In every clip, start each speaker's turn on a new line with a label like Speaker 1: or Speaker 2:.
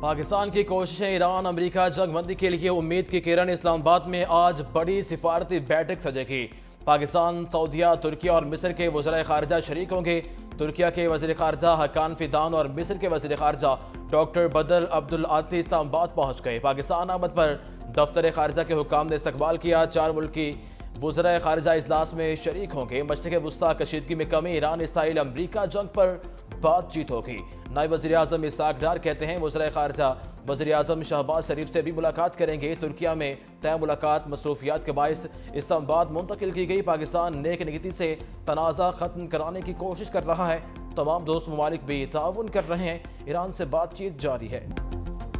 Speaker 1: پاکستان کی کوششیں ایران امریکہ جنگ بندی کے لیے امید کی کرن اسلام آباد میں آج بڑی سفارتی بیٹھک سجے گی۔ پاکستان، سعودیہ، ترکیہ اور مصر کے وزرائے خارجہ شریک ہوں گے۔ ترکیہ کے وزیر خارجہ حقان فیدان اور مصر کے وزیر خارجہ ڈاکٹر بدر عبدالعاطی اسلام آباد پہنچ گئے۔ پاکستان آمد پر دفتر خارجہ کے حکام نے استقبال کیا۔ 4 ملکی وزرائے خارجہ اجلاس میں شریک ہوں گے۔ مشرق وسطی کشیدگی میں کمی، ایران اسرائیل امریکہ جنگ پر بات چیت ہوگی۔ نائب وزیر اعظم اسحاق ڈار کہتے ہیں وزرائے خارجہ وزیر اعظم شہباز شریف سے بھی ملاقات کریں گے۔ ترکیہ میں طے ملاقات مصروفیات کے باعث اسلام آباد منتقل کی گئی۔ پاکستان نیک نیتی سے تنازع ختم کرانے کی کوشش کر رہا ہے۔ تمام دوست ممالک بھی تعاون کر رہے ہیں۔ ایران سے بات چیت جاری ہے۔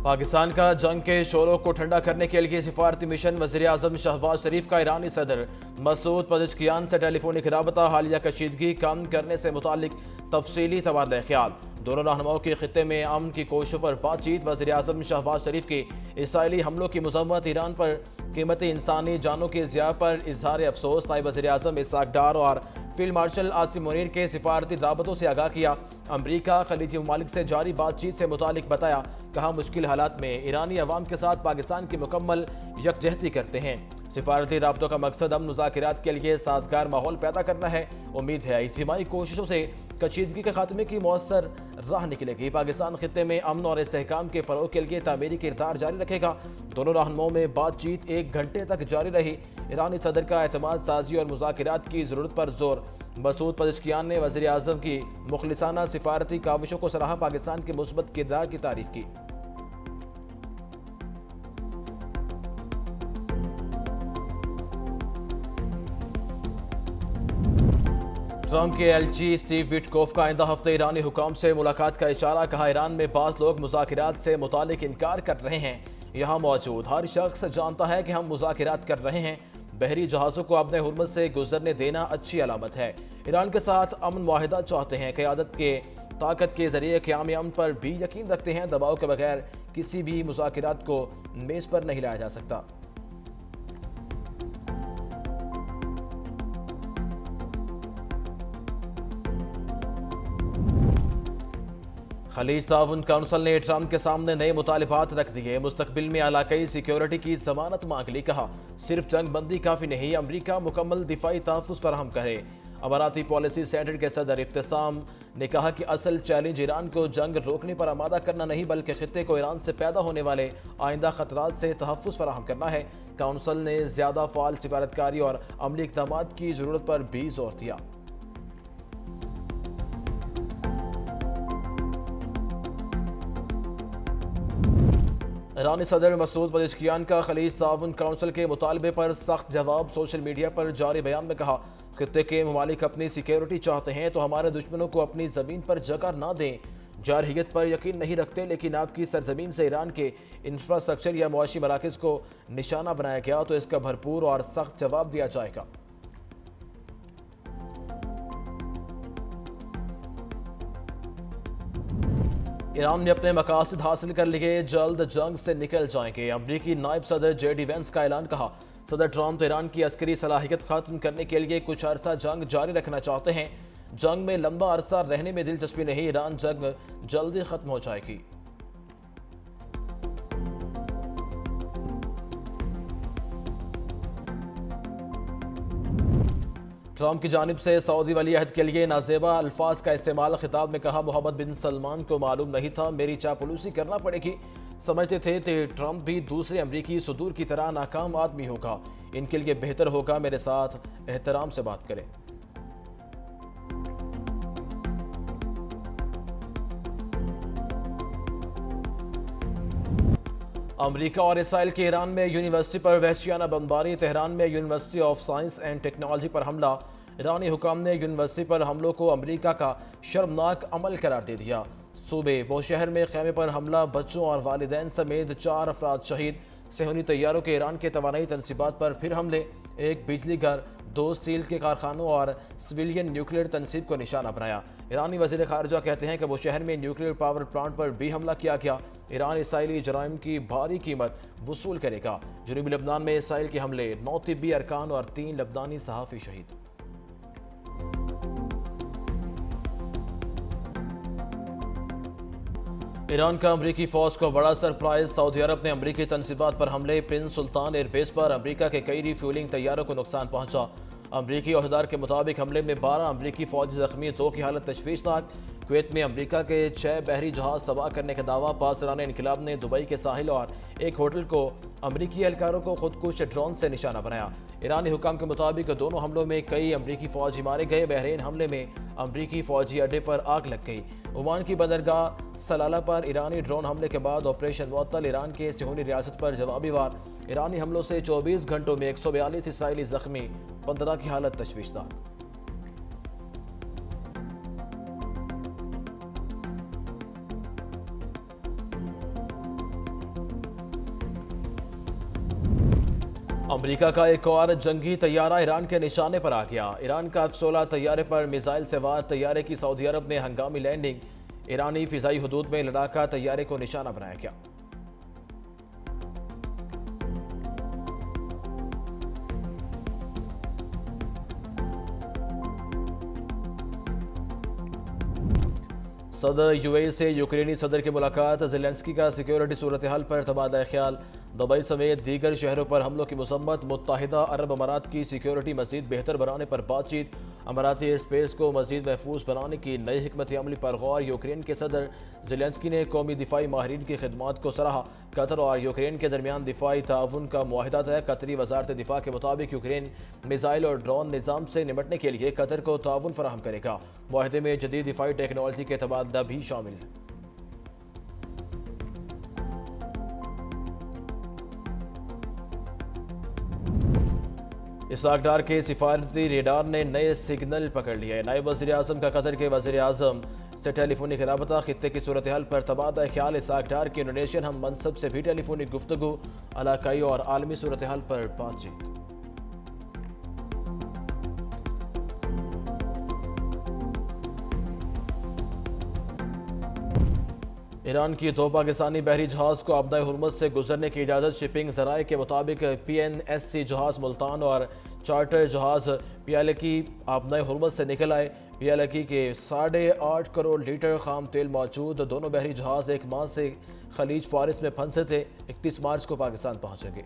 Speaker 1: پاکستان کا جنگ کے شعلوں کو ٹھنڈا کرنے کے لیے سفارتی مشن، وزیر اعظم شہباز شریف کا ایرانی صدر مسعود پزشکیان سے ٹیلی فونک رابطہ، حالیہ کشیدگی کم کرنے سے متعلق تفصیلی تبادلہ خیال، دونوں رہنماؤں کے خطے میں امن کی کوششوں پر بات چیت۔ وزیر اعظم شہباز شریف کی اسرائیلی حملوں کی مذمت، ایران پر قیمتی انسانی جانوں کے ضیاع پر اظہار افسوس۔ نائب وزیر اعظم اسحاق ڈار اور فیلڈ مارشل عاصم منیر کے سفارتی رابطوں سے آگاہ کیا۔ امریکہ خلیجی ممالک سے جاری بات چیت سے متعلق بتایا، کہا مشکل حالات میں ایرانی عوام کے ساتھ پاکستان کی مکمل یکجہتی کرتے ہیں۔ سفارتی رابطوں کا مقصد امن مذاکرات کے لیے سازگار ماحول پیدا کرنا ہے۔ امید ہے اجتماعی کوششوں سے کشیدگی کے خاتمے کی مؤثر راہ نکلے گی۔ پاکستان خطے میں امن اور استحکام کے فروغ کے لیے تعمیری کردار جاری رکھے گا۔ دونوں رہنماؤں میں بات چیت 1 گھنٹے تک جاری رہی۔ ایرانی صدر کا اعتماد سازی اور مذاکرات کی ضرورت پر زور۔ مسعود پزشکیان نے وزیر اعظم کی مخلصانہ سفارتی کاوشوں کو سراہا، پاکستان کے مثبت کردار کی تعریف کی۔ ٹرمپ کے ایلچی اسٹیو وٹکوف کا آئندہ ہفتے ایرانی حکام سے ملاقات کا اشارہ، کہا ایران میں بعض لوگ مذاکرات سے متعلق انکار کر رہے ہیں۔ یہاں موجود ہر شخص جانتا ہے کہ ہم مذاکرات کر رہے ہیں۔ بحری جہازوں کو اپنے حرمت سے گزرنے دینا اچھی علامت ہے۔ ایران کے ساتھ امن معاہدہ چاہتے ہیں، قیادت کے طاقت کے ذریعے قیام امن پر بھی یقین رکھتے ہیں۔ دباؤ کے بغیر کسی بھی مذاکرات کو میز پر نہیں لایا جا سکتا۔ خلیج تعاون کونسل نے ٹرمپ کے سامنے نئے مطالبات رکھ دیے۔ مستقبل میں علاقائی سیکیورٹی کی ضمانت مانگ لی، کہا صرف جنگ بندی کافی نہیں، امریکہ مکمل دفاعی تحفظ فراہم کرے۔ اماراتی پالیسی سینٹر کے صدر ابتسام نے کہا کہ اصل چیلنج ایران کو جنگ روکنے پر آمادہ کرنا نہیں، بلکہ خطے کو ایران سے پیدا ہونے والے آئندہ خطرات سے تحفظ فراہم کرنا ہے۔ کونسل نے زیادہ فعال سفارتکاری اور عملی اقدامات کی ضرورت پر بھی زور دیا۔ ایرانی صدر مسعود پزشکیان کا خلیج تعاون کونسل کے مطالبے پر سخت جواب۔ سوشل میڈیا پر جاری بیان میں کہا خطے کے ممالک اپنی سیکیورٹی چاہتے ہیں تو ہمارے دشمنوں کو اپنی زمین پر جگہ نہ دیں۔ جارحیت پر یقین نہیں رکھتے، لیکن آپ کی سرزمین سے ایران کے انفراسٹرکچر یا معاشی مراکز کو نشانہ بنایا گیا تو اس کا بھرپور اور سخت جواب دیا جائے گا۔ ایران نے اپنے مقاصد حاصل کر لیے، جلد جنگ سے نکل جائیں گے۔ امریکی نائب صدر جے ڈی وینس کا اعلان، کہا صدر ٹرمپ ایران کی عسکری صلاحیت ختم کرنے کے لیے کچھ عرصہ جنگ جاری رکھنا چاہتے ہیں۔ جنگ میں لمبا عرصہ رہنے میں دلچسپی نہیں، ایران جنگ جلدی ختم ہو جائے گی۔ ٹرمپ کی جانب سے سعودی ولی عہد کے لیے نازیبا الفاظ کا استعمال، خطاب میں کہا محمد بن سلمان کو معلوم نہیں تھا، میری چاپلوسی کرنا پڑے گی۔ سمجھتے تھے کہ ٹرمپ بھی دوسرے امریکی صدور کی طرح ناکام آدمی ہوگا، ان کے لیے بہتر ہوگا میرے ساتھ احترام سے بات کریں۔ امریکہ اور اسرائیل کی ایران میں یونیورسٹی پر وحشیانہ بمباری، تہران میں university of science and technology پر حملہ، ایرانی حکام نے یونیورسٹی پر حملوں کو امریکہ کا شرمناک عمل قرار دے دیا۔ صوبے بوشہر میں خیمے پر حملہ، بچوں اور والدین سمیت 4 افراد شہید، صہیونی طیاروں کے ایران کے توانائی تنصیبات پر پھر حملے، 1 بجلی گھر، 2 اسٹیل کے کارخانوں اور سویلین نیوکلیئر تنصیب کو نشانہ بنایا۔ ایرانی وزیر خارجہ کہتے ہیں کہ بوشہر میں نیوکلیئر پاور پلانٹ پر بھی حملہ کیا گیا۔ ایران اسرائیلی جرائم کی بھاری قیمت وصول کرے گا۔ جنوبی لبنان میں اسرائیل کے حملے، 9 طبی ارکان اور 3 لبنانی صحافی شہید۔ ایران کا امریکی فوج کو بڑا سرپرائز، سعودی عرب نے امریکی تنصیبات پر حملے، پرنس سلطان ایئر بیس پر امریکہ کے کئی ری فیولنگ طیاروں کو نقصان پہنچا۔ امریکی عہدیدار کے مطابق حملے میں 12 امریکی فوجی زخمی، 2 کی حالت تشویشناک۔ کویت میں امریکہ کے 6 بحری جہاز تباہ کرنے کا دعویٰ، پاسداران انقلاب نے دبئی کے ساحل اور ایک ہوٹل کو امریکی اہلکاروں کو خودکش ڈرون سے نشانہ بنایا۔ ایرانی حکام کے مطابق دونوں حملوں میں کئی امریکی فوجی مارے گئے۔ بحرین حملے میں امریکی فوجی اڈے پر آگ لگ گئی۔ عمان کی بندرگاہ سلالہ پر ایرانی ڈرون حملے کے بعد آپریشن معطل، ایران کے صہیونی ریاست پر جوابی وار۔ ایرانی حملوں سے 24 گھنٹوں میں 142 اسرائیلی زخمی، 15 کی حالت تشویشناک۔ امریکہ کا ایک اور جنگی طیارہ ایران کے نشانے پر آ گیا۔ ایران کا F-16 طیارے پر میزائل سے وار طیارے کی سعودی عرب میں ہنگامی لینڈنگ، ایرانی فضائی حدود میں لڑاکا طیارے کو نشانہ بنایا گیا۔ صدر UAE سے یوکرینی صدر کی ملاقات، زیلنسکی کا سیکیورٹی صورتحال پر تبادلہ خیال، دبئی سمیت دیگر شہروں پر حملوں کی مذمت، متحدہ عرب امارات کی سیکیورٹی مزید بہتر بنانے پر بات چیت، اماراتی ایئر اسپیس کو مزید محفوظ بنانے کی نئی حکمت عملی پر غور، یوکرین کے صدر زیلنسکی نے قومی دفاعی ماہرین کی خدمات کو سراہا، قطر اور یوکرین کے درمیان دفاعی تعاون کا معاہدہ طے، قطری وزارت دفاع کے مطابق یوکرین میزائل اور ڈرون نظام سے نمٹنے کے لیے قطر کو تعاون فراہم کرے گا۔ معاہدے میں جدید دفاعی ٹیکنالوجی کے تبادلہ بھی شامل ہے۔ اسحاق ڈار کے سفارتی ریڈار نے نئے سگنل پکڑ لیے، نائب وزیر اعظم کا قطر کے وزیر اعظم سے ٹیلی فونک رابطہ، خطے کی صورتحال پر تبادلہ خیال، اسحاق ڈار کے انڈونیشین ہم منصب سے بھی ٹیلی فونک گفتگو، علاقائی اور عالمی صورتحال پر بات چیت۔ ایران کی 2 پاکستانی بحری جہاز کو آبدہ ہرمز سے گزرنے کی اجازت، شپنگ ذرائع کے مطابق PNSC جہاز ملتان اور چارٹر جہاز پیالکی آبدہ ہرمز سے نکل آئے۔ پیالکی کے 8.5 کروڑ لیٹر خام تیل موجود دونوں بحری جہاز ایک ماہ سے خلیج فارس میں پھنسے تھے، 31 مارچ کو پاکستان پہنچیں گے۔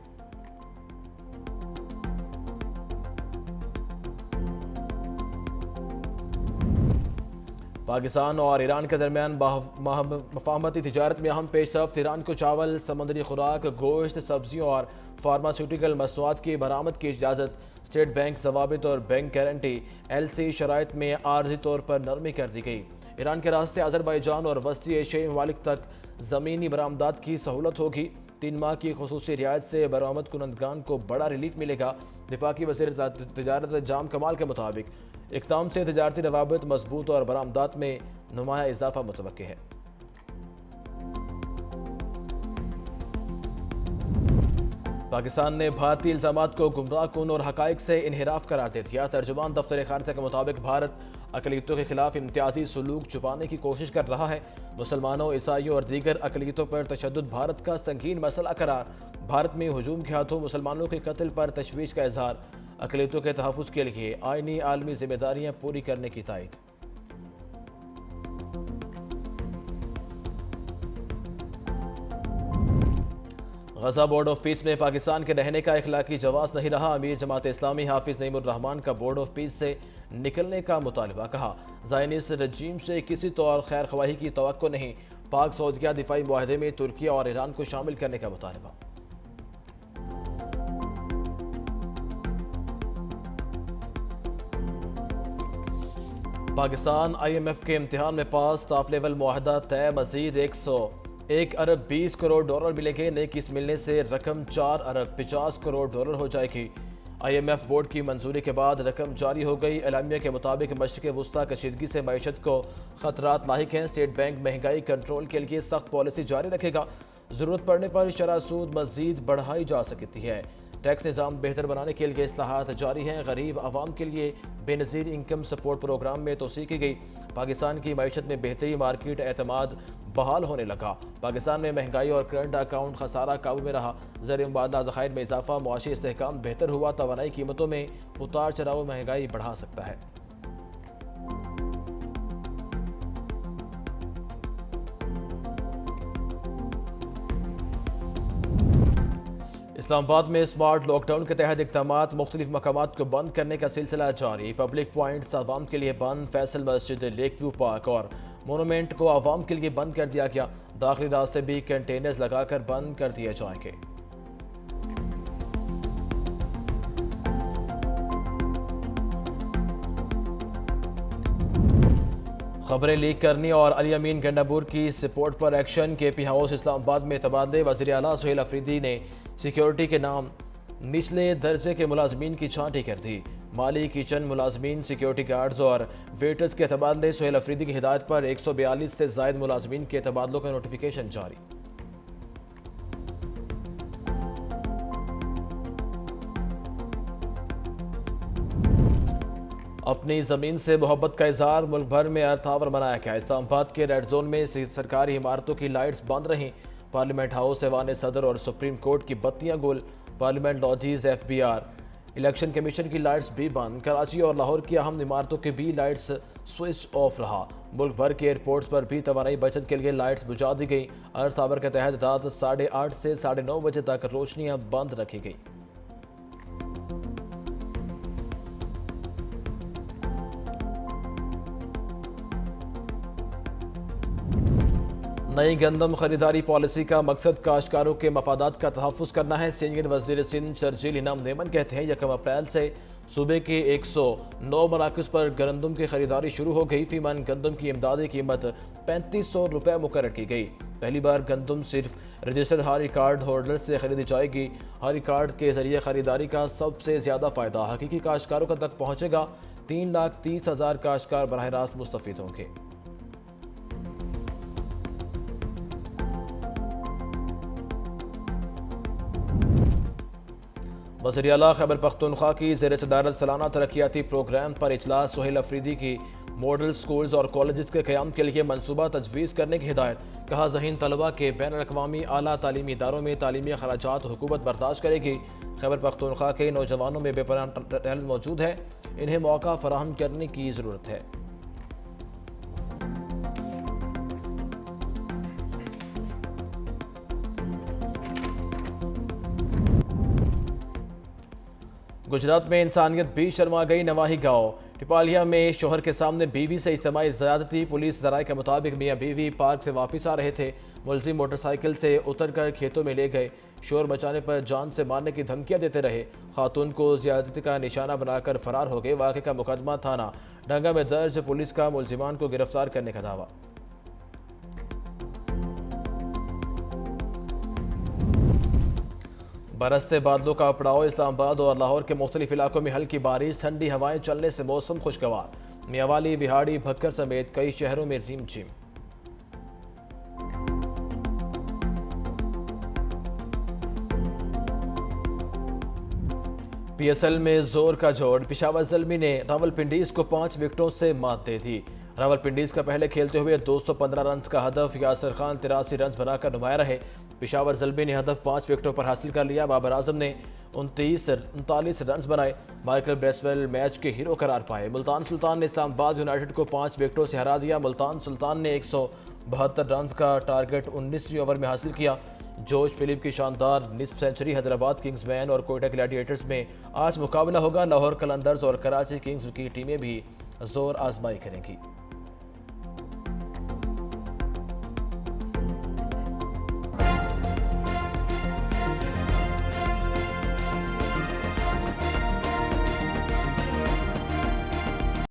Speaker 1: پاکستان اور ایران کے درمیان مفاہمتی تجارت میں اہم پیش رفت، ایران کو چاول، سمندری خوراک، گوشت، سبزیوں اور فارماسیوٹیکل مصنوعات کی برآمد کی اجازت، اسٹیٹ بینک ضوابط اور بینک گارنٹی LC شرائط میں عارضی طور پر نرمی کر دی گئی۔ ایران کے راستے آذربائیجان اور وسطی ایشیائی ممالک تک زمینی برآمدات کی سہولت ہوگی، 3 ماہ کی خصوصی رعایت سے برآمد کنندگان کو بڑا ریلیف ملے گا۔ وفاقی وزیر تجارت جام کمال کے مطابق اقدام سے تجارتی روابط مضبوط اور برآمدات میں نمایاں اضافہ متوقع ہے۔ پاکستان نے بھارتی الزامات کو گمراہ کن اور حقائق سے انحراف قرار دے دیا۔ ترجمان دفتر خارجہ کے مطابق بھارت اقلیتوں کے خلاف امتیازی سلوک چھپانے کی کوشش کر رہا ہے۔ مسلمانوں، عیسائیوں اور دیگر اقلیتوں پر تشدد بھارت کا سنگین مسئلہ قرار، بھارت میں ہجوم کے ہاتھوں مسلمانوں کے قتل پر تشویش کا اظہار، اقلیتوں کے تحفظ کے لیے آئینی عالمی ذمہ داریاں پوری کرنے کی تائید۔ غزہ بورڈ آف پیس میں پاکستان کے رہنے کا اخلاقی جواز نہیں رہا، امیر جماعت اسلامی حافظ نعیم الرحمان کا بورڈ آف پیس سے نکلنے کا مطالبہ، کہا زائنسٹ رجیم سے کسی طور خیر خواہی کی توقع نہیں، پاک سعودیہ دفاعی معاہدے میں ترکی اور ایران کو شامل کرنے کا مطالبہ۔ پاکستان IMF کے امتحان میں پاس، ٹاپ لیول معاہدہ طے، مزید 101 ارب 20 کروڑ ڈالر ملیں گے، نئی قسط ملنے سے رقم 4 ارب 50 کروڑ ڈالر ہو جائے گی۔ IMF بورڈ کی منظوری کے بعد رقم جاری ہو گئی۔ اعلامیہ کے مطابق مشرق وسطیٰ کشیدگی سے معیشت کو خطرات لاحق ہیں، اسٹیٹ بینک مہنگائی کنٹرول کے لیے سخت پالیسی جاری رکھے گا، ضرورت پڑنے پر شرح سود مزید بڑھائی جا سکتی ہے، ٹیکس نظام بہتر بنانے کے لیے اصلاحات جاری ہیں، غریب عوام کے لیے بے نظیر انکم سپورٹ پروگرام میں توسیع کی گئی، پاکستان کی معیشت میں بہتری، مارکیٹ اعتماد بحال ہونے لگا، پاکستان میں مہنگائی اور کرنٹ اکاؤنٹ خسارہ قابو میں رہا، زر مبادلہ ذخائر میں اضافہ، معاشی استحکام بہتر ہوا، توانائی قیمتوں میں اتار چڑھاؤ مہنگائی بڑھا سکتا ہے۔ اسلام آباد میں اسمارٹ لاک ڈاؤن کے تحت اقدامات، مختلف مقامات کو بند کرنے کا سلسلہ جاری۔ پبلک پوائنٹس عوام کے لیے بند، فیصل مسجد، لیک ویو پارک اور مونومنٹ کو عوام کے لیے بند کر دیا گیا۔ داخلی راستے بھی کنٹینرز لگا کر بند کر دیے جائیں گے۔ خبریں لیک کرنی اور علی امین گنڈابور کی سپورٹ پر ایکشن۔ کے پی ہاؤس اسلام آباد میں تبادلے، وزیر اعلیٰ سہیل افریدی نے سیکیورٹی کے نام نچلے درجے کے ملازمین کی چھانٹی کر دی۔ مالی، کچن ملازمین، سیکیورٹی گارڈز اور ویٹرز کے تبادلے۔ سہیل افریدی کی ہدایت پر 142 سے زائد ملازمین کے تبادلوں کا نوٹیفیکیشن جاری۔ اپنی زمین سے محبت کا اظہار، ملک بھر میں ارتھ آور منایا گیا۔ اسلام آباد کے ریڈ زون میں سرکاری عمارتوں کی لائٹس بند رہیں۔ پارلیمنٹ ہاؤس، ایوان صدر اور سپریم کورٹ کی بتیاں گل۔ Parliament lodges, F B R, election commission کی لائٹس بھی بند۔ کراچی اور لاہور کی اہم عمارتوں کی بھی لائٹس سوئچ آف رہا۔ ملک بھر کے ایئرپورٹس پر بھی توانائی بچت کے لیے لائٹس بجھا دی گئی۔ ارتھ آور کے تحت رات 8:30 سے 9:30 بجے تک روشنیاں بند رکھی گئیں۔ نئی گندم خریداری پالیسی کا مقصد کاشتکاروں کے مفادات کا تحفظ کرنا ہے۔ سینئر وزیر سندھ شرجیل انعام نیمن کہتے ہیں 1 اپریل سے صوبے کے 109 مراکز پر گندم کی خریداری شروع ہو گئی۔ فی من گندم کی امدادی قیمت 3500 روپے مقرر کی گئی۔ پہلی بار گندم صرف رجسٹرڈ ہاری کارڈ ہولڈر سے خریدی جائے گی۔ ہاری کارڈ کے ذریعے خریداری کا سب سے زیادہ فائدہ حقیقی کاشتکاروں تک پہنچے گا۔ 3,30,000 کاشتکار براہ راست مستفید ہوں گے۔ وزیر اعلیٰ خیبر پختونخوا کی زیر صدارت سالانہ ترقیاتی پروگرام پر اجلاس۔ سہیل افریدی کی ماڈل سکولز اور کالجز کے قیام کے لیے منصوبہ تجویز کرنے کی ہدایت۔ کہا ذہین طلبہ کے بین الاقوامی اعلیٰ تعلیمی اداروں میں تعلیمی اخراجات حکومت برداشت کرے گی۔ خیبر پختونخوا کے نوجوانوں میں بے پناہ ٹیلنٹ موجود ہے، انہیں موقع فراہم کرنے کی ضرورت ہے۔ گجرات میں انسانیت بھی شرما گئی۔ نواحی گاؤں ٹپالیا میں شوہر کے سامنے بیوی سے اجتماعی زیادتی۔ پولیس ذرائع کے مطابق میاں بیوی پارک سے واپس آ رہے تھے۔ ملزم موٹر سائیکل سے اتر کر کھیتوں میں لے گئے۔ شور مچانے پر جان سے مارنے کی دھمکیاں دیتے رہے۔ خاتون کو زیادتی کا نشانہ بنا کر فرار ہو گئے۔ واقعے کا مقدمہ تھانہ ڈنگا میں درج۔ پولیس کا ملزمان کو گرفتار کرنے کا دعویٰ۔ برستے بادلوں کا پڑاؤ۔ اسلام آباد اور لاہور کے مختلف علاقوں میں ہلکی بارش، ٹھنڈی ہوائیں چلنے سے موسم خوشگوار۔ میاوالی، بہاڑی، بھکر سمیت کئی شہروں میں ریم جھم۔ پی ایس ایل میں زور کا جوڑ، پشاور زلمی نے راولپنڈیز کو 5 وکٹوں سے مات دے دی۔ راولپنڈیز کا پہلے کھیلتے ہوئے 215 رنز کا ہدف، یاسر خان 83 رنز بنا کر نمایاں رہے۔ پشاور زلمی نے ہدف 5 وکٹوں پر حاصل کر لیا۔ بابر اعظم نے 39 رنز بنائے۔ مائیکل بریسویل میچ کے ہیرو قرار پائے۔ ملتان سلطان نے اسلام آباد یونائیٹڈ کو 5 وکٹوں سے ہرا دیا۔ ملتان سلطان نے 172 رنز کا ٹارگٹ 19ویں اوور میں حاصل کیا۔ جوش فلپ کی شاندار نصف سنچری۔ حیدرآباد کنگز مین اور کوئٹہ گلیڈیٹرز میں آج مقابلہ ہوگا۔ لاہور قلندرز اور کراچی کنگز کی ٹیمیں بھی زور آزمائی کریں گی۔